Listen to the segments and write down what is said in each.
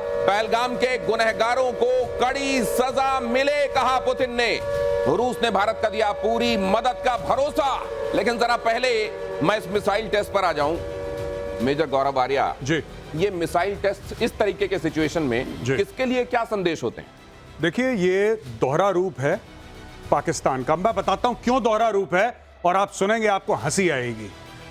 पहलगाम के गुनहगारों को कड़ी सजा मिले, कहा पुतिन ने। रूस ने भारत का दिया पूरी मदद का भरोसा। लेकिन जरा पहले मैं इस मिसाइल टेस्ट पर आ जाऊं। मेजर गौरव आर्या जी, ये मिसाइल टेस्ट इस तरीके के सिचुएशन में किसके लिए क्या संदेश होते हैं? देखिए, ये दोहरा रूप है पाकिस्तान का। मैं बताता हूं क्यों दोहरा रूप है, और आप सुनेंगे आपको हंसी आएगी।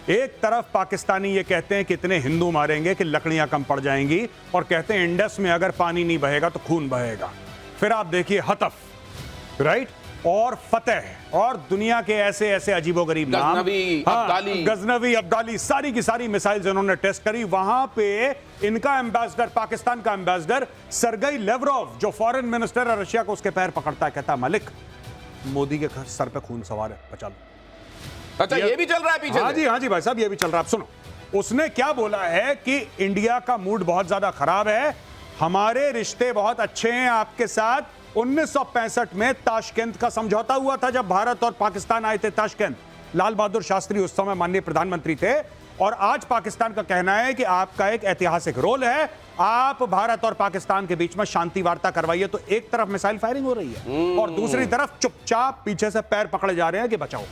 एक तरफ पाकिस्तानी ये कहते हैं कि इतने हिंदू मारेंगे कि लकड़ियां कम पड़ जाएंगी, और कहते हैं इंडस में अगर पानी नहीं बहेगा तो खून बहेगा। फिर आप देखिए हतफ, राइट, और फतेह, और दुनिया के ऐसे ऐसे अजीबोगरीब नाम, गजनवी, अब्दाली, सारी की सारी मिसाइल्स इन्होंने टेस्ट करी। वहां पे इनका एम्बेसडर, पाकिस्तान का एम्बेसडर सर्गेई लेवरोव, जो फॉरेन मिनिस्टर है रशिया को, उसके पैर पकड़ता है, कहता है मलिक, मोदी के सर पे खून सवार है, बचा लो। अच्छा, ये भी चल रहा है पीछे? हाँ जी भाई साहब, ये भी चल रहा है। आप सुनो, उसने क्या बोला है कि इंडिया का मूड बहुत ज्यादा खराब है, हमारे रिश्ते बहुत अच्छे हैं आपके साथ। 1965 में ताशकंद का समझौता हुआ था, जब भारत और पाकिस्तान आए थे ताशकंद। लाल बहादुर शास्त्री उस समय माननीय प्रधानमंत्री थे, और आज पाकिस्तान का कहना है कि आपका एक ऐतिहासिक रोल है, आप भारत और पाकिस्तान के बीच में शांति वार्ता करवाइए। तो एक तरफ मिसाइल फायरिंग हो रही है और दूसरी तरफ चुपचाप पीछे से पैर पकड़े जा रहे हैं कि बचाओ।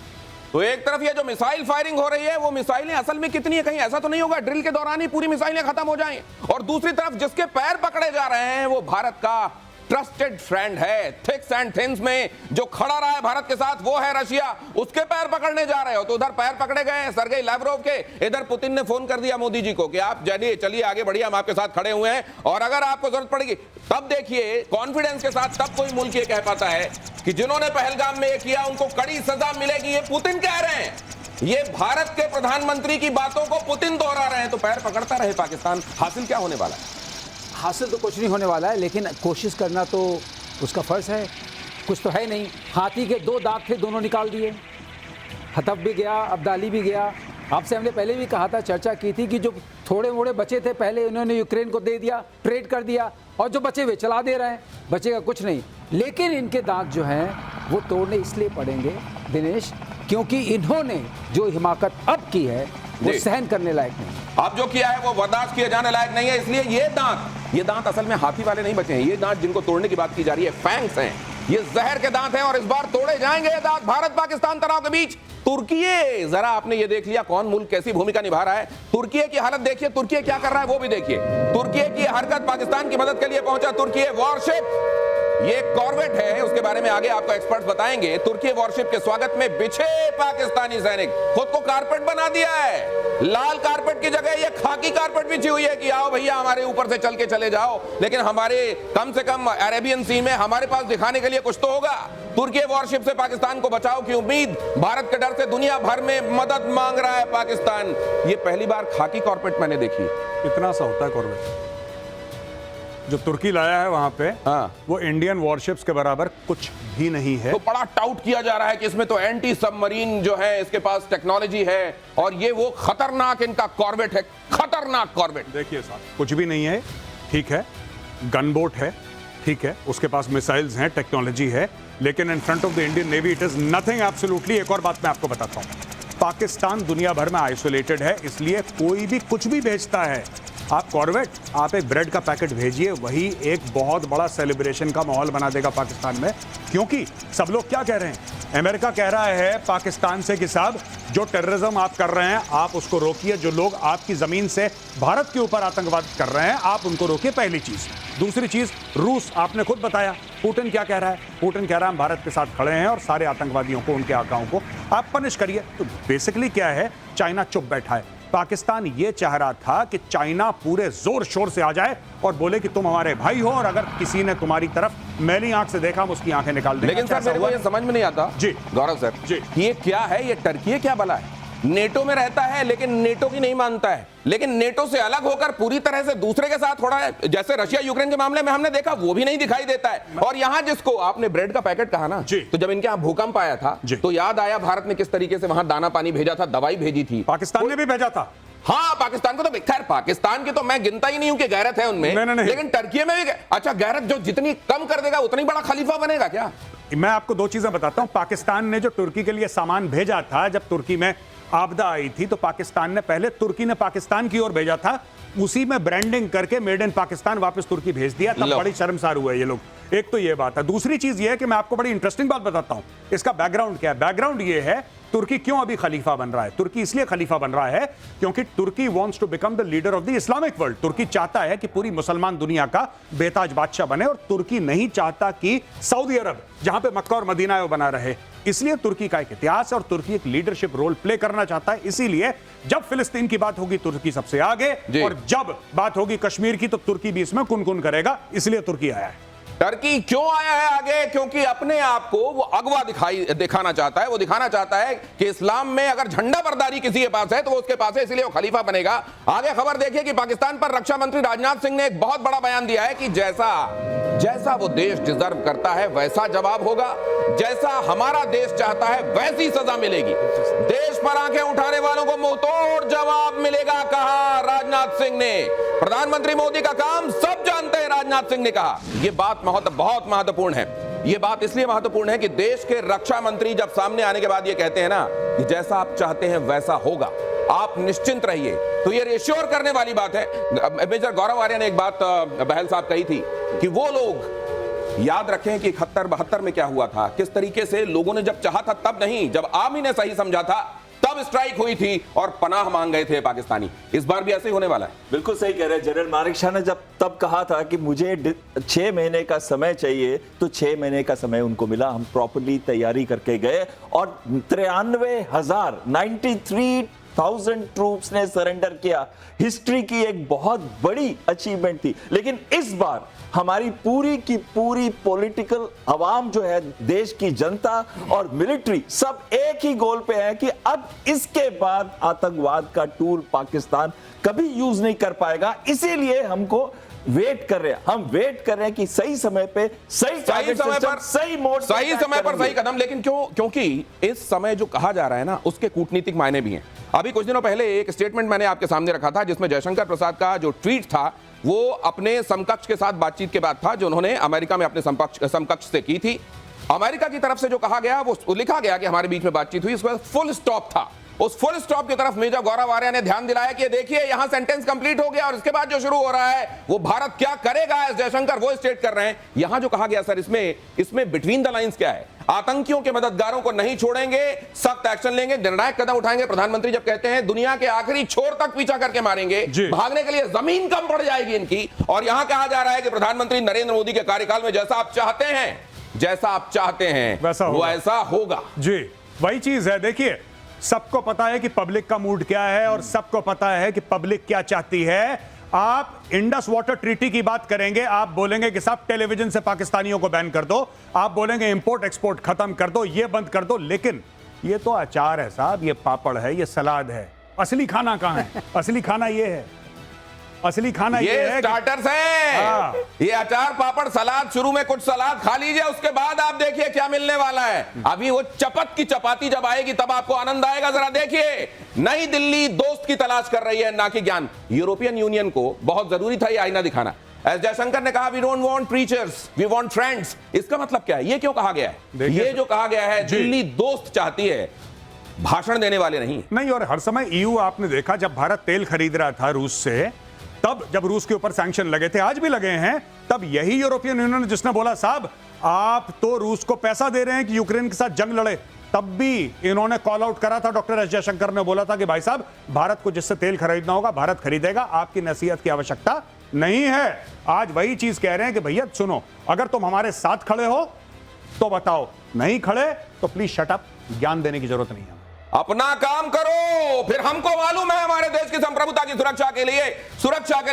तो एक तरफ ये जो मिसाइल फायरिंग हो रही है, वो मिसाइलें असल में कितनी है, कहीं ऐसा तो नहीं होगा ड्रिल के दौरान ही पूरी मिसाइलें खत्म हो जाएं? और दूसरी तरफ जिसके पैर पकड़े जा रहे हैं वो भारत का ट्रस्टेड फ्रेंड है, थिक्स एंड थिन्स में जो खड़ा रहा है भारत के साथ, वो है रशिया। उसके पैर पकड़ने जा रहे हो। तो उधर पैर पकड़े गए सर्गेई लैवरोव के, इधर पुतिन ने फोन कर दिया मोदी जी को कि आप चलिए आगे बढ़िए, हम आपके साथ खड़े हुए हैं, और अगर आपको जरूरत पड़ेगी। तब देखिए कॉन्फिडेंस के साथ तब कोई मुल्क ये कह पाता है कि जिन्होंने पहलगाम में ये किया उनको कड़ी सजा मिलेगी। ये पुतिन कह रहे हैं, ये भारत के प्रधानमंत्री की बातों को पुतिन दोहरा रहे हैं। तो पैर पकड़ता रहे पाकिस्तान, हासिल क्या होने वाला है? हासिल तो कुछ नहीं होने वाला है, लेकिन कोशिश करना तो उसका फर्ज है। कुछ तो है नहीं, हाथी के दो दांत थे, दोनों निकाल दिए। हतफ भी गया, अब्दाली भी गया। आपसे हमने पहले भी कहा था, चर्चा की थी कि जो थोड़े मोड़े बचे थे पहले इन्होंने यूक्रेन को दे दिया, ट्रेड कर दिया, और जो बचे हुए चला दे रहे हैं, बचेगा कुछ नहीं। लेकिन इनके दांत जो हैं वो तोड़ने इसलिए पड़ेंगे दिनेश, क्योंकि इन्होंने जो हिमाकत अब की है वो सहन करने लायक नहीं। अब जो किया है वो बर्दाश्त किए जाने लायक नहीं है। इसलिए ये दांत असल में हाथी वाले नहीं बचे हैं। ये दांत जिनको तोड़ने की बात की जा रही है फैंग्स हैं, ये जहर के दांत हैं, और इस बार तोड़े जाएंगे ये दांत। भारत पाकिस्तान तनाव के बीच तुर्की, जरा आपने ये देख लिया कौन मुल्क कैसी भूमिका निभा रहा है। तुर्की की हालत देखिए, तुर्की क्या कर रहा है वो भी देखिए। तुर्की की हरकत, पाकिस्तान की मदद के लिए पहुंचा तुर्की वॉरशिप, ये कॉर्वेट है, उसके बारे में आगे आपको एक्सपर्ट्स बताएंगे। तुर्की वॉरशिप के स्वागत में बिछे पाकिस्तानी सैनिक, खुद को कारपेट बना दिया है। लाल कारपेट की जगह ये खाकी कारपेट बिछी हुई है कि आओ भैया हमारे ऊपर से चल के चले जाओ, लेकिन हमारे कम से कम अरेबियन सी में हमारे पास दिखाने के लिए कुछ तो होगा। तुर्की वॉरशिप से पाकिस्तान को बचाव की उम्मीद, भारत के डर से दुनिया भर में मदद मांग रहा है पाकिस्तान। ये पहली बार खाकी कारपेट मैंने देखी। इतना सा होता है कॉर्वेट जो तुर्की लाया है वहां पे, वो इंडियन वॉरशिप्स के बराबर कुछ भी नहीं है। तो बड़ा टाउट किया जा रहा है कि इसमें तो एंटी सबमरीन जो है इसके पास टेक्नोलॉजी है, और ये वो खतरनाक इनका कॉर्वेट है, खतरनाक कॉर्वेट। देखिए साहब, कुछ भी नहीं है, ठीक है, गनबोट है, ठीक है, उसके पास मिसाइल्स हैं, टेक्नोलॉजी है, लेकिन in front of the Indian navy it is nothing absolutely. एक और बात मैं आपको बताता हूं, पाकिस्तान दुनिया भर में आइसोलेटेड है, इसलिए कोई भी कुछ भी भेजता है। आप कॉर्वेट, आप एक ब्रेड का पैकेट भेजिए, वही एक बहुत बड़ा सेलिब्रेशन का माहौल बना देगा पाकिस्तान में। क्योंकि सब लोग क्या कह रहे हैं, अमेरिका कह रहा है पाकिस्तान से कि साहब जो टेररिज्म आप कर रहे हैं आप उसको रोकिए, जो लोग आपकी जमीन से भारत के ऊपर आतंकवाद कर रहे हैं आप उनको रोकिए, पहली चीज। दूसरी चीज, रूस, आपने खुद बताया पुतिन क्या कह रहा है, पुतिन कह रहा है हम भारत के साथ खड़े हैं और सारे आतंकवादियों को, उनके आकाओं को आप पनिश करिए। तो बेसिकली क्या है, चाइना चुप बैठा है। पाकिस्तान यह चाह रहा था कि चाइना पूरे जोर शोर से आ जाए और बोले कि तुम हमारे भाई हो, और अगर किसी ने तुम्हारी तरफ मैली आंख से देखा हम उसकी आंखें निकाल देंगे। लेकिन सर मेरे को ये समझ में नहीं आता जी गौरव सर जी, ये क्या है, ये टर्की है क्या भला है? नेटो में रहता है लेकिन नेटो की नहीं मानता है, लेकिन नेटो से अलग होकर पूरी तरह से दूसरे के साथ थोड़ा, जैसे रशिया यूक्रेन के मामले में हमने देखा वो भी नहीं दिखाई देता है। और यहां जिसको आपने ब्रेड का पैकेट कहा ना, तो जब इनके यहां भूकंप आया था तो याद आया भारत ने किस तरीके से वहां दाना पानी भेजा था, दवाई भेजी थी, पाकिस्तान ने भी भेजा था। हाँ, पाकिस्तान को तो खैर पाकिस्तान की तो मैं गिनता ही नहीं हूं कि गैरत है उनमें, नहीं। लेकिन टर्की में भी अच्छा, गैरत जो जितनी कम कर देगा उतनी बड़ा खलीफा बनेगा क्या? मैं आपको दो चीजें बताता हूं। पाकिस्तान ने जो तुर्की के लिए सामान भेजा था, जब तुर्की में आपदा आई थी तो पाकिस्तान ने पहले तुर्की ने पाकिस्तान की ओर भेजा था, उसी में ब्रांडिंग करके मेड इन पाकिस्तान वापस तुर्की भेज दिया, तब लो। बड़ी शर्मसार हुए ये लोग। एक तो ये बात है। दूसरी चीज ये है कि मैं आपको बड़ी इंटरेस्टिंग बात बताता हूं, इसका बैकग्राउंड क्या है। बैकग्राउंड ये है तुर्की क्यों अभी खलीफा बन रहा है। तुर्की इसलिए खलीफा बन रहा है क्योंकि तुर्की wants to become the leader of the Islamic world. तुर्की चाहता है कि पूरी मुसलमान दुनिया का बेताज बादशाह बने, और तुर्की नहीं चाहता कि सऊदी अरब, जहां पे मक्का और मदीना है, वो बना रहे। इसलिए तुर्की का एक इतिहास है और तुर्की एक लीडरशिप रोल प्ले करना चाहता है। इसीलिए जब फिलिस्तीन की बात होगी तुर्की सबसे आगे, और जब बात होगी कश्मीर की तो तुर्की भी इसमें कुन-कुन करेगा। इसलिए तुर्की आया है। टर्की क्यों आया है आगे? क्योंकि अपने आप को वो अगवा दिखाना चाहता है। वो दिखाना चाहता है कि इस्लाम में अगर झंडा बरदारी किसी के पास है तो वो उसके पास है, इसलिए वो खलीफा बनेगा। आगे खबर देखिए कि पाकिस्तान पर रक्षा मंत्री राजनाथ सिंह ने एक बहुत बड़ा बयान दिया है कि जैसा वो देश डिजर्व करता है वैसा जवाब होगा, जैसा हमारा देश चाहता है वैसी सजा मिलेगी। देश पर आंखें उठाने वालों को मुंहतोड़ जवाब मिलेगा, कहा राजनाथ सिंह ने। प्रधानमंत्री मोदी का काम सब जानते हैं, राजनाथ सिंह ने कहा। यह बात बहुत महत्वपूर्ण है। यह बात इसलिए महत्वपूर्ण है कि देश के रक्षा मंत्री जब सामने आने के बाद यह कहते हैं ना कि जैसा आप चाहते हैं वैसा होगा, आप निश्चिंत रहिए, तो यह रिश्योर करने वाली बात है। मेजर गौरव आर्य ने एक बात बहल साहब कही थी कि वो लोग याद रखें कि 71-72 में क्या हुआ था, किस तरीके से लोगों ने जब चाहा था तब नहीं, जब आर्मी ने सही समझा था तब स्ट्राइक हुई थी और पनाह मांग गए थे पाकिस्तानी। इस बार भी ऐसे ही होने वाला है। बिल्कुल सही कह रहे हैं। जनरल मानेक शाह ने जब तब कहा था कि मुझे 6 महीने का समय चाहिए, तो 6 महीने का समय उनको मिला। हम प्रॉपर्ली तैयारी करके गए और 93,000 ट्रूप्स ने सरेंडर किया। हिस्ट्री की एक बहुत बड़ी अचीवमेंट थी। लेकिन इस बार हमारी पूरी की पूरी पॉलिटिकल अवाम जो है, देश की जनता और मिलिट्री, सब एक ही गोल पे है कि अब इसके बाद आतंकवाद का टूल पाकिस्तान कभी यूज नहीं कर पाएगा। इसीलिए हमको वेट कर रहे हैं, हम वेट कर रहे हैं कि सही समय पे सही समय पर सही मोड, सही समय पर सही कदम। लेकिन क्यों? क्योंकि इस समय जो कहा जा रहा है ना, उसके कूटनीतिक मायने भी हैं। अभी कुछ दिनों पहले एक स्टेटमेंट मैंने आपके सामने रखा था जिसमें जयशंकर प्रसाद का जो ट्वीट था वो अपने समकक्ष के साथ बातचीत के बाद था, जो उन्होंने अमेरिका में अपने समकक्ष से की थी। अमेरिका की तरफ से जो कहा गया वो लिखा गया कि हमारे बीच में बातचीत हुई, उसके बाद फुल स्टॉप था। उस फुल स्टॉप की तरफ मेजर गौरव आर्य ने ध्यान दिलाया कि देखिए यहां सेंटेंस कंप्लीट हो गया और इसके बाद जो शुरू हो रहा है वो भारत क्या करेगा, एस जयशंकर वो स्टेट कर रहे हैं। यहां जो कहा गया सर, इसमें बिटवीन द लाइंस क्या है? आतंकियों के मददगारों को नहीं छोड़ेंगे, सख्त एक्शन लेंगे, निर्णायक कदम उठाएंगे। प्रधानमंत्री जब कहते हैं दुनिया के आखिरी छोर तक पीछा करके मारेंगे, भागने के लिए जमीन कम पड़ जाएगी इनकी। और यहां कहा जा रहा है कि प्रधानमंत्री नरेंद्र मोदी के कार्यकाल में जैसा आप चाहते हैं वैसा होगा। जी, वही चीज है। देखिए, सबको पता है कि पब्लिक का मूड क्या है और सबको पता है कि पब्लिक क्या चाहती है। आप इंडस वाटर ट्रीटी की बात करेंगे, आप बोलेंगे कि सब टेलीविजन से पाकिस्तानियों को बैन कर दो, आप बोलेंगे इंपोर्ट एक्सपोर्ट खत्म कर दो, ये बंद कर दो। लेकिन ये तो अचार है साहब, ये पापड़ है, ये सलाद है। असली खाना कहां है? असली खाना ये है, असली खाना ये है। स्टार्टर्स हैं, ये अचार पापड़ सलाद। शुरू में कुछ सलाद खा लीजिए, उसके बाद आप देखिए क्या मिलने वाला है। अभी वो चपत की चपाती जब आएगी तब आपको आनंद आएगा। जरा देखिए, नई दिल्ली दोस्त की तलाश कर रही है, ना कि ज्ञान। यूरोपियन यूनियन को बहुत जरूरी था ये आईना दिखाना। एस जयशंकर ने कहा we don't want preachers, we want friends. इसका मतलब क्या है? ये क्यों कहा गया है? ये जो कहा गया है, दिल्ली दोस्त चाहती है, भाषण देने वाले नहीं। और हर समय ईयू, आपने देखा जब भारत तेल खरीद रहा था रूस से, तब जब रूस के ऊपर सैंक्शन लगे थे, आज भी लगे हैं, तब यही यूरोपियन यूनियन जिसने बोला साहब आप तो रूस को पैसा दे रहे हैं कि यूक्रेन के साथ जंग लड़े, तब भी इन्होंने कॉल आउट करा था। डॉक्टर एस जयशंकर ने बोला था कि भाई साहब भारत को जिससे तेल खरीदना होगा भारत खरीदेगा, आपकी नसीहत की आवश्यकता नहीं है। आज वही चीज कह रहे हैं कि भैया सुनो, अगर तुम हमारे साथ खड़े हो तो बताओ, नहीं खड़े तो प्लीज शट अप, ज्ञान देने की जरूरत नहीं है। अपना काम करो, फिर हमको मालूम है हमारे देश की संप्रभुता की सुरक्षा के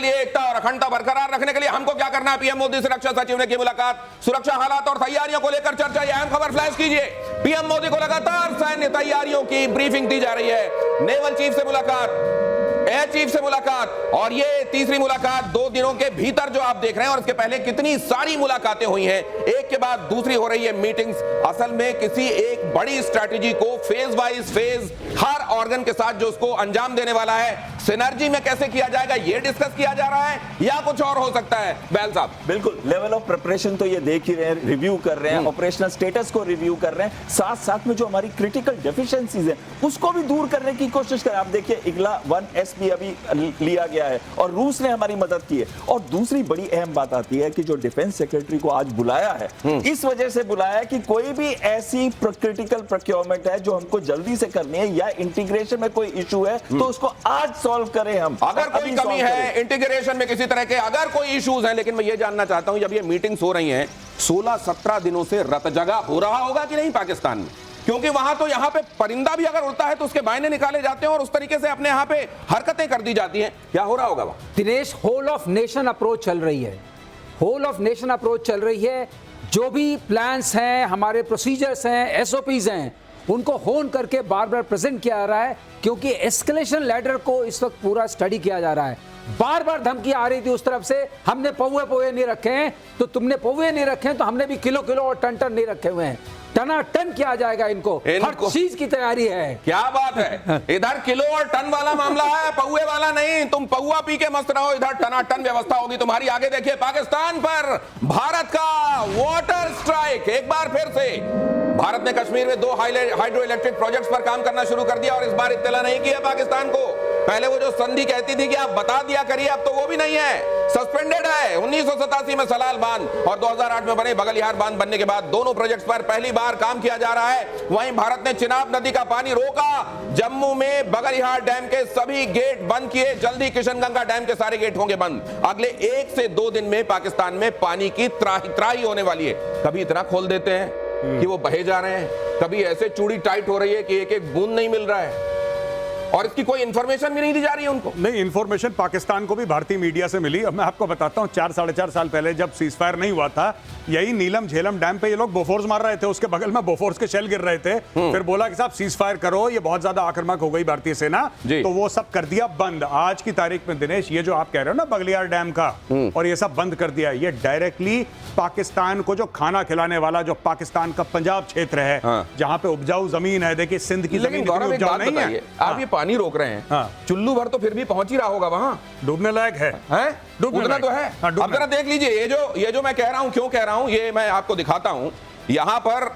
लिए, एकता और अखंडता बरकरार रखने के लिए हमको क्या करना है। पीएम मोदी से रक्षा सचिव ने की मुलाकात, सुरक्षा हालात और तैयारियों को लेकर चर्चा। यह अहम खबर फ्लैश कीजिए। पीएम मोदी को लगातार सैन्य तैयारियों की ब्रीफिंग दी जा रही है। नेवल चीफ से मुलाकात, एयर चीफ से मुलाकात, और ये तीसरी मुलाकात 2 दिनों के भीतर जो आप देख रहे हैं। और इसके पहले कितनी सारी मुलाकातें हुई हैं, एक के बाद दूसरी हो रही है मीटिंग्स। असल में किसी एक बड़ी स्ट्रैटेजी को फेज वाइज हर ऑर्गन के साथ जो उसको अंजाम देने वाला है, सिनर्जी में कैसे किया जाएगा, ये डिस्कस किया जा रहा है या कुछ और हो सकता है? बैल साहब, बिल्कुल लेवल ऑफ प्रिपरेशन तो ये देख ही रहे हैं, रिव्यू कर रहे हैं, ऑपरेशनल स्टेटस को रिव्यू कर रहे हैं, साथ साथ में जो हमारी क्रिटिकल डेफिशिएंसीज है उसको भी दूर करने की कोशिश करें। आप देखिए, इगला 1S की अभी लिया गया है और रूस ने हमारी मदद की है। और दूसरी बड़ी अहम बात आती है कि जो डिफेंस सेक्रेटरी को आज बुलाया है, इस वजह से बुलाया है कि कोई भी ऐसी क्रिटिकल प्रोक्योरमेंट है जो हमको जल्दी से करनी है या इंटीग्रेशन में कोई इशू है तो उसको आज सॉल्व करें हम। अगर कोई कमी है इंटीग्रेशन में किसी तरह के, अगर कोई इश्यूज हैं, लेकिन मैं ये जानना चाहता हूं जब ये मीटिंग्स हो रही हैं 16-17 दिनों से रत जगह हो रहा होगा कि नहीं पाकिस्तान में? क्योंकि वहां तो यहां पे परिंदा भी अगर उड़ता है तो उसके बायने निकाले जाते हैं और उस तरीके से अपने यहां पे हरकतें कर दी जाती हैं। क्या हो रहा होगा वहां? Dinesh, whole of nation approach चल रही है, होल ऑफ नेशन अप्रोच चल रही है। जो भी प्लान्स हैं, हमारे प्रोसीजर्स हैं, एसओपीज हैं, उनको होन करके बार बार प्रेजेंट किया जा रहा है, क्योंकि एस्केलेशन लैडर को इस वक्त पूरा स्टडी किया जा रहा है। बार बार धमकी आ रही थी उस तरफ से, हमने पौवे नहीं रखे हैं तो तुमने पौवे नहीं रखे हैं तो हमने भी किलो और टन नहीं रखे हुए हैं। टनाटन किया जाएगा इनको, हर चीज की तैयारी है। क्या बात है, इधर किलो और टन वाला मामला है, पौवे वाला नहीं। तुम पौवा पी के मस्त रहो, इधर टनाटन व्यवस्था होगी तुम्हारी। आगे देखिए, पाकिस्तान पर भारत का वाटर स्ट्राइक। एक बार फिर से भारत ने कश्मीर में 2 हाइड्रो इलेक्ट्रिक प्रोजेक्ट्स पर काम करना शुरू कर दिया और इस बार इत्तला नहीं किया पाकिस्तान को। पहले वो जो संधि कहती थी कि आप बता दिया करिए, अब तो वो भी नहीं है, सस्पेंडेड है। 1987 में सलाल बांध और 2008 में बने बगलिहार बांध बनने के बाद दोनों प्रोजेक्ट्स पर पहली बार काम किया जा रहा है। वहीं भारत ने चिनाब नदी का पानी रोका, जम्मू में बगलिहार डैम के सभी गेट बंद किए, जल्दी किशनगंगा डैम के सारे गेट होंगे बंद। अगले 1 से 2 दिन में पाकिस्तान में पानी की त्राही होने वाली है। कभी इतना खोल देते हैं कि वो बहे जा रहे हैं, कभी ऐसे चूड़ी टाइट हो रही है कि एक एक बूंद नहीं मिल रहा है और इसकी कोई इंफॉर्मेशन भी नहीं दी जा रही है उनको। नहीं, इंफॉर्मेशन पाकिस्तान को भी भारतीय मीडिया से मिली। अब मैं आपको बताता हूं, 4-4.5 साल पहले जब सीज फायर नहीं हुआ था, यही नीलम झेलम डैम पे ये लोग बोफोर्स मार रहे थे, उसके बगल में बोफोर्स के शेल गिर रहे थे। फिर बोला कि साहब सीज फायर करो, ये बहुत ज्यादा आक्रामक हो गई भारतीय सेना, तो वो सब कर दिया बंद। आज की तारीख में दिनेश, ये जो आप कह रहे हो ना बगलियार डैम का, और ये सब बंद कर दिया, ये डायरेक्टली पाकिस्तान को जो खाना खिलाने वाला जो पाकिस्तान का पंजाब क्षेत्र है, जहां पे उपजाऊ जमीन है, देखिए सिंध की जमीन उपजाऊ नहीं है, आप ये पानी रोक रहे हैं, चुल्लू भर तो फिर भी पहुंच ही रहा होगा वहां, डूबने लायक है, उतना तो है। अब जरा देख लीजिए, ये जो मैं कह रहा हूं, क्यों कह रहा हूं, ये मैं आपको दिखाता हूं। यहां पर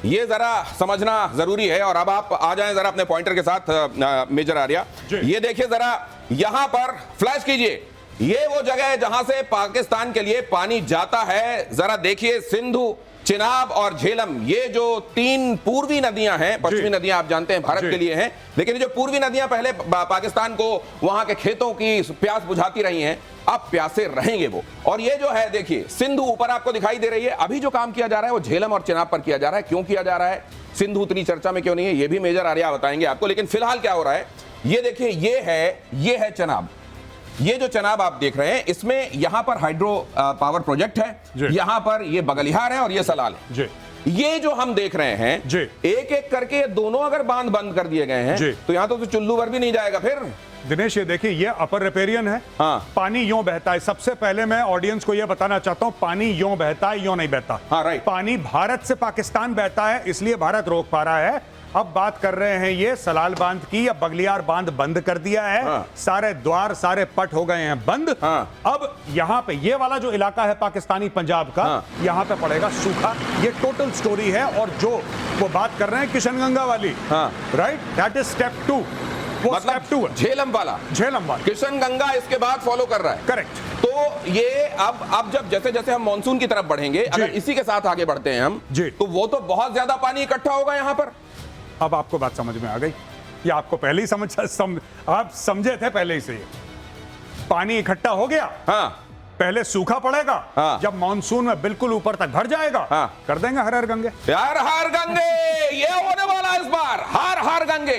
ये जरा समझना जरूरी है और अब आप आ जाएं जरा अपने पॉइंटर के साथ मेजर आर्या। ये देखिए जरा, यहां पर फ्लैश कीजिए, ये वो जगह है जहां से पाकिस्तान के लिए पानी जाता है। जरा देखिए, सिंधु, चिनाब और झेलम, ये जो 3 पूर्वी नदियां हैं, पश्चिमी नदियां आप जानते हैं भारत के लिए हैं, लेकिन जो पूर्वी नदियां पहले पाकिस्तान को वहां के खेतों की प्यास बुझाती रही हैं, अब प्यासे रहेंगे वो। और ये जो है देखिए, सिंधु ऊपर आपको दिखाई दे रही है। अभी जो काम किया जा रहा है वो झेलम और चिनाब पर किया जा रहा है। क्यों किया जा रहा है, सिंधु उतनी चर्चा में क्यों नहीं है, ये भी मेजर आर्या बताएंगे आपको। लेकिन फिलहाल क्या हो रहा है, ये देखिए, ये है चिनाब। ये जो चिनाब आप देख रहे हैं, इसमें यहां पर हाइड्रो पावर प्रोजेक्ट है, यहां पर ये बगलिहार है और ये सलाल है। ये जो हम देख रहे हैं, एक एक करके ये दोनों अगर बांध बंद कर दिए गए हैं तो यहां तो चुल्लू भर भी नहीं जाएगा फिर। दिनेश, ये देखिए, ये अपर रिपेरियन है, पानी यूं बहता है। सबसे पहले मैं ऑडियंस को यह बताना चाहता हूं, पानी यूं बहता है, यूं नहीं बहता। राइट, पानी भारत से पाकिस्तान बहता है, इसलिए भारत रोक पा रहा है। अब बात कर रहे हैं ये सलाल बांध की, या बगलियार बांध बंद कर दिया है, सारे द्वार सारे पट हो गए हैं बंद। अब यहां पे ये वाला जो इलाका है पाकिस्तानी पंजाब का, यहां पे पड़ेगा सूखा। ये टोटल स्टोरी है। और जो वो बात कर रहे हैं किशनगंगा वाली, राइट, दैट इज स्टेप 2। वो मतलब स्टेप 2 है, झेलम वाला। किशनगंगा इसके बाद फॉलो कर रहा है। करेक्ट। तो ये अब जब जैसे जैसे हम मानसून की तरफ बढ़ेंगे, अगर इसी के साथ आगे बढ़ते हैं हम, तो वो तो बहुत ज्यादा पानी इकट्ठा होगा यहां पर। अब आपको बात समझ में आ गई, या आपको पहले ही आप समझे थे पहले ही से, पानी इकट्ठा हो गया, पहले सूखा पड़ेगा, जब मानसून में बिल्कुल ऊपर तक भर जाएगा, कर देंगे हर हर गंगे। हर हर गंगे, ये होने वाला इस बार, हर हर गंगे।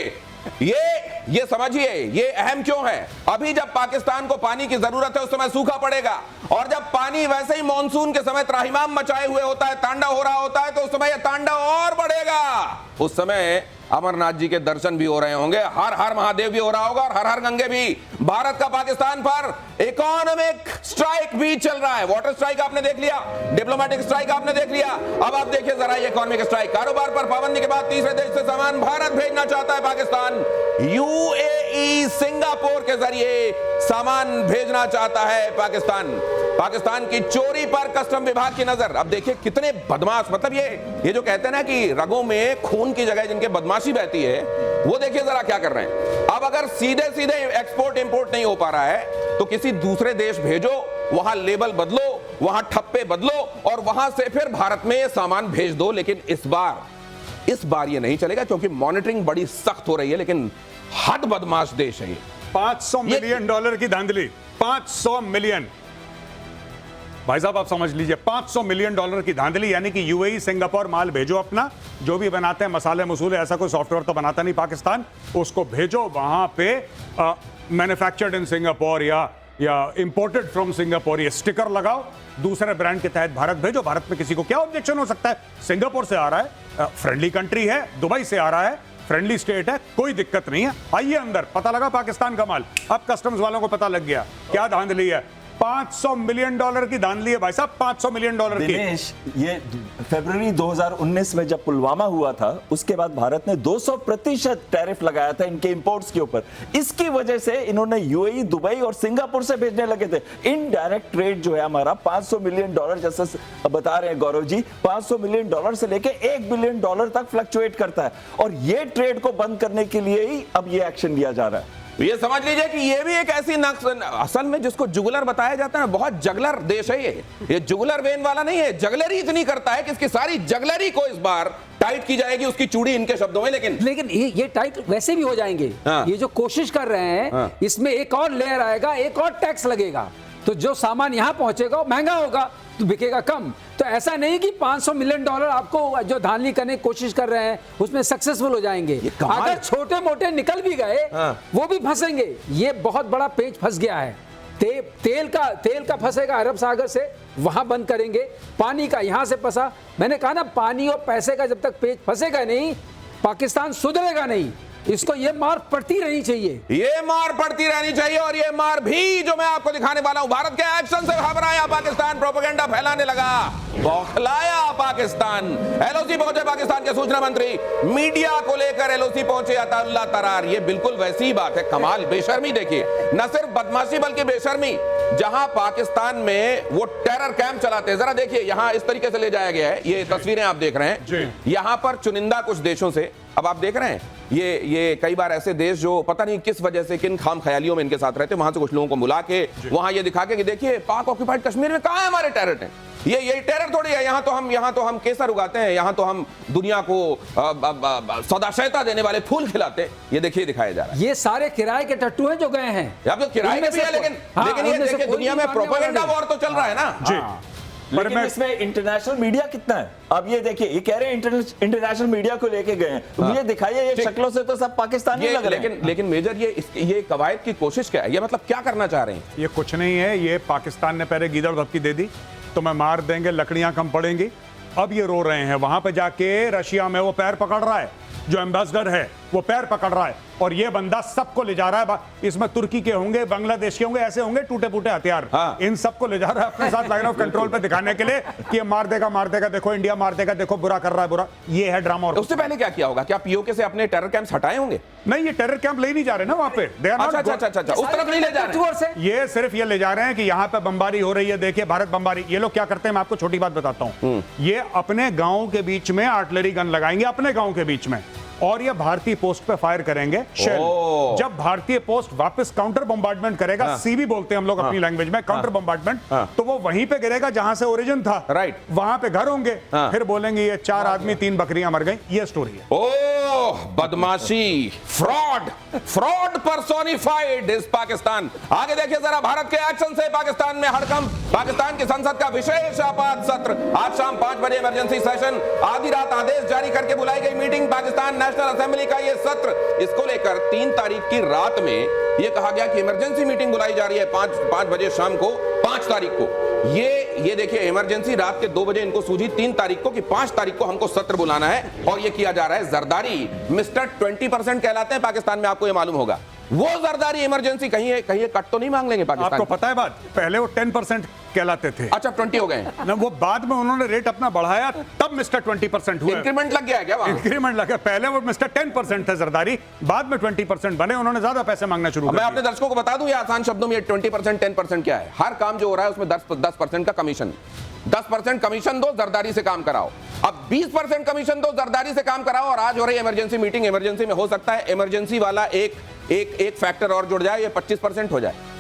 ये समझिए, ये अहम क्यों है। अभी जब पाकिस्तान को पानी की जरूरत है उस समय सूखा पड़ेगा, और जब पानी वैसे ही मानसून के समय त्राहिमाम मचाए हुए होता है, तांडव हो रहा होता है, तो उस समय यह तांडव और बढ़ेगा। उस समय अमरनाथ जी के दर्शन भी हो रहे होंगे, हर हर महादेव भी हो रहा होगा, और हर हर गंगे भी। भारत का पाकिस्तान पर इकोनॉमिक स्ट्राइक भी चल रहा है। वाटर स्ट्राइक आपने देख लिया, डिप्लोमेटिक स्ट्राइक आपने देख लिया, अब आप देखिए जरा ये इकोनॉमिक स्ट्राइक। कारोबार पर पाबंदी के बाद तीसरे देश से सामान भारत भेजना चाहता है पाकिस्तान। यूएई, सिंगापुर के जरिए सामान भेजना चाहता है पाकिस्तान। पाकिस्तान की चोरी पर कस्टम विभाग की नजर। अब देखिए कितने बदमाश, मतलब ये जो कहते हैं ना कि रगों में खून की जगह जिनके बदमाशी बहती है, वो देखिए जरा क्या कर रहे हैं। अब अगर सीधे सीधे एक्सपोर्ट इंपोर्ट नहीं हो पा रहा है तो किसी दूसरे देश भेजो, वहां लेबल बदलो, वहां ठप्पे बदलो और वहां से फिर भारत में ये सामान भेज दो। लेकिन इस बार ये नहीं चलेगा क्योंकि मॉनिटरिंग बड़ी सख्त हो रही है। लेकिन हद बदमाश देश है ये। 500 मिलियन डॉलर की धांधली, 500 मिलियन। भाई साहब आप समझ लीजिए, 500 मिलियन डॉलर की धांधली, यानी कि यूएई सिंगापुर माल भेजो अपना, जो भी बनाते हैं मसाले मसूले, ऐसा कोई सॉफ्टवेयर तो बनाता नहीं पाकिस्तान, उसको भेजो वहां पे मैन्युफैक्चर्ड इन सिंगापुर या इंपोर्टेड फ्रॉम सिंगापुर, ये स्टिकर लगाओ, दूसरे ब्रांड के तहत भारत भेजो। भारत में किसी को क्या ऑब्जेक्शन हो सकता है? सिंगापुर से आ रहा है, फ्रेंडली कंट्री है, दुबई से आ रहा है, फ्रेंडली स्टेट है, कोई दिक्कत नहीं है। आइए अंदर, पता लगा पाकिस्तान का माल। अब कस्टम्स वालों को पता लग गया क्या धांधली है। 500 मिलियन डॉलर की धांधली है भाई साहब, 500 मिलियन डॉलर की। दिनेश, ये फरवरी 2019 में जब पुलवामा हुआ था, उसके बाद भारत ने 200% टैरिफ लगाया था इनके इंपोर्ट्स के ऊपर। इसकी वजह से इन्होंने यूएई, दुबई और सिंगापुर से भेजने लगे थे। इनडायरेक्ट ट्रेड जो है हमारा 500 मिलियन डॉलर, जैसे बता रहे हैं गौरव जी, 500 मिलियन डॉलर से लेके 1 बिलियन डॉलर तक फ्लक्चुएट करता है। और ये ट्रेड को बंद करने के लिए ही अब ये एक्शन लिया जा रहा है। ये समझ लीजिए कि ये भी एक ऐसी असल में जिसको जुगलर बताया जाता है, बहुत जगलर देश है ये जुगलर वेन वाला नहीं है। जगलरी इतनी करता है कि इसकी सारी जगलरी को इस बार टाइट की जाएगी, उसकी चूड़ी इनके शब्दों में। लेकिन ये टाइट वैसे भी हो जाएंगे। हाँ। ये जो कोशिश कर रहे हैं, हाँ। इसमें एक और लेयर आएगा, एक और टैक्स लगेगा, तो जो सामान यहां पहुंचेगा वो महंगा होगा तो बिकेगा कम। तो ऐसा नहीं कि 500 मिलियन डॉलर आपको जो धांधली करने की कोशिश कर रहे हैं उसमें सक्सेसफुल हो जाएंगे। अगर छोटे मोटे निकल भी गए, हाँ। वो भी फंसेंगे। ये बहुत बड़ा पेच फंस गया है। तेल का फंसेगा अरब सागर से, वहां बंद करेंगे। पानी का यहां से फंसा। मैंने कहा ना, पानी और पैसे का जब तक पेच फंसेगा नहीं, पाकिस्तान सुधरेगा नहीं। इसको ये मार पड़ती रहनी चाहिए, ये मार पड़ती रहनी चाहिए। और ये मार भी जो मैं आपको दिखाने वाला हूं, भारत के एक्शन से घबराया पाकिस्तान, प्रोपेगेंडा फैलाने लगा, बौखलाया पाकिस्तान। एलओसी पहुंचे पाकिस्तान के सूचना मंत्री, मीडिया को लेकर एलओसी पहुंचे अताउल्लाह तरार। ये बिल्कुल वैसी ही बात है, कमाल बेशर्मी। देखिए, न सिर्फ बदमाशी बल्कि बेशर्मी। जहां पाकिस्तान में वो टेरर कैंप चलाते हैं, जरा देखिए, यहां इस तरीके से ले जाया गया है। ये तस्वीरें आप देख रहे हैं, यहां पर चुनिंदा कुछ देशों से, अब आप देख रहे हैं ये कई बार ऐसे देश जो पता नहीं किस वजह से, किन खाम ख्यालियों में इनके साथ रहते हैं, वहां से कुछ लोगों को बुला के वहां ये दिखा के कि देखिए पाक ऑक्यूपाइड कश्मीर में कहां है हमारे टेरर हैं। ये टेरर थोड़ी है। यहां तो हम केसर उगाते हैं, यहां तो हम दुनिया को सदाशयता देने वाले फूल खिलाते हैं। ये देखिए दिखाया जा रहा है। ये सारे किराए के टट्टू हैं जो गए हैं। अब तो किराए के भी है, लेकिन ये देखिए दुनिया में प्रोपेगेंडा वॉर तो चल रहा है ना जी। लेकिन इसमें इंटरनेशनल मीडिया कितना है? अब ये देखिए, ये कह रहे हैं इंटरनेशनल मीडिया को लेके गए हैं, तो मुझे दिखाइए, ये शक्लों से तो सब पाकिस्तानी लग रहे हैं। लेकिन मेजर ये कवायद की कोशिश क्या है? ये मतलब क्या करना चाह रहे हैं? ये कुछ नहीं है। ये पाकिस्तान ने पहले गीदड़ धमकी दे दी, तुम्हें मार देंगे, लकड़ियां कम पड़ेंगी। अब ये रो रहे हैं। वहां पे जाके रशिया में वो पैर पकड़ रहा है, जो एम्बेसडर है वो पैर पकड़ रहा है, और ये बंदा सबको ले जा रहा है। इसमें तुर्की के होंगे, बांग्लादेश के होंगे, ऐसे होंगे टूटे फूटे हथियार। हाँ। इन सबको ले जा रहा है अपने साथ लाइन ऑफ कंट्रोल पे दिखाने के लिए कि ये मार देगा, देखो इंडिया मार देगा, देखो बुरा कर रहा है, बुरा। ये है ड्रामा। और उससे पहले क्या किया होगा? क्या पीओके से अपने टेरर कैंप्स हटाए होंगे? नहीं, ये टेरर कैंप ले नहीं जा रहे ना वहां पे। अच्छा, उस तरफ नहीं ले जा रहे। ये सिर्फ ये ले जा रहे हैं कि यहाँ पे बमबारी हो रही है, देखिए भारत बमबारी। ये लोग क्या करते हैं, मैं आपको छोटी बात बताता हूँ। ये अपने गांव के बीच में आर्टिलरी गन लगाएंगे, अपने गांव के बीच में, और ये भारतीय पोस्ट पे फायर करेंगे शेल। जब भारतीय पोस्ट वापस काउंटर बम्बार्डमेंट करेगा, सीबी बोलते हैं हम लोग अपनी लैंग्वेज में, काउंटर बम्बार्डमेंट, तो वो वहीं पे गिरेगा जहां से ओरिजिन था। राइट। वहां पे घर होंगे, फिर बोलेंगे ये 4 आदमी 3 बकरियां मर गई। ये स्टोरी है। ओह, बदमाशी, फ्रॉड पर्सोनिफाइड इस पाकिस्तान। आगे देखिए जरा भारत के एक्शन से पाकिस्तान में हड़कंप। पाकिस्तान की संसद का विशेष आपात सत्र आज शाम 5 बजे इमरजेंसी सेशन। आधी रात आदेश जारी करके बुलाई गई मीटिंग। पाकिस्तान नेशनल असेंबली का यह सत्र, इसको लेकर 3 तारीख की रात में यह कहा गया कि इमरजेंसी मीटिंग बुलाई जा रही है 5 बजे शाम को, 5 तारीख को। ये देखिए, इमरजेंसी रात के 2 बजे इनको सूझी 3 तारीख को कि 5 तारीख को हमको सत्र बुलाना है, और ये किया जा रहा है। जरदारी मिस्टर 20% कहलाते हैं पाकिस्तान में, आपको ये मालूम होगा। वो जरदारी इमरजेंसी कहीं कट तो नहीं मांग लेंगे पाकिस्तान आपको पता है बात, पहले वो 10% कहलाते थे। अच्छा 20 हो गए हैं। ना वो बाद में उन्होंने रेट अपना बढ़ाया, तब मिस्टर 20% हुआ। इंक्रीमेंट लग गया है क्या वहां? इंक्रीमेंट लगा, पहले वो मिस्टर 10% थे जरदारी, बाद में 20% बने, उन्होंने ज्यादा पैसे मांगना शुरू कर मैं दिया। अपने दर्शकों को बता दूं ये आसान शब्दों में, ये 20% 10% क्या है। हर काम जो हो रहा है उसमें 10% का कमीशन, 10% कमीशन दो, जरदारी से काम कराओ। अब 20% कमीशन दो, जरदारी से काम कराओ, और आज हो रही इमरजेंसी मीटिंग, इमरजेंसी में हो सकता है इमरजेंसी वाला एक फैक्टर और जुड़ जाए, ये 25% हो जाए।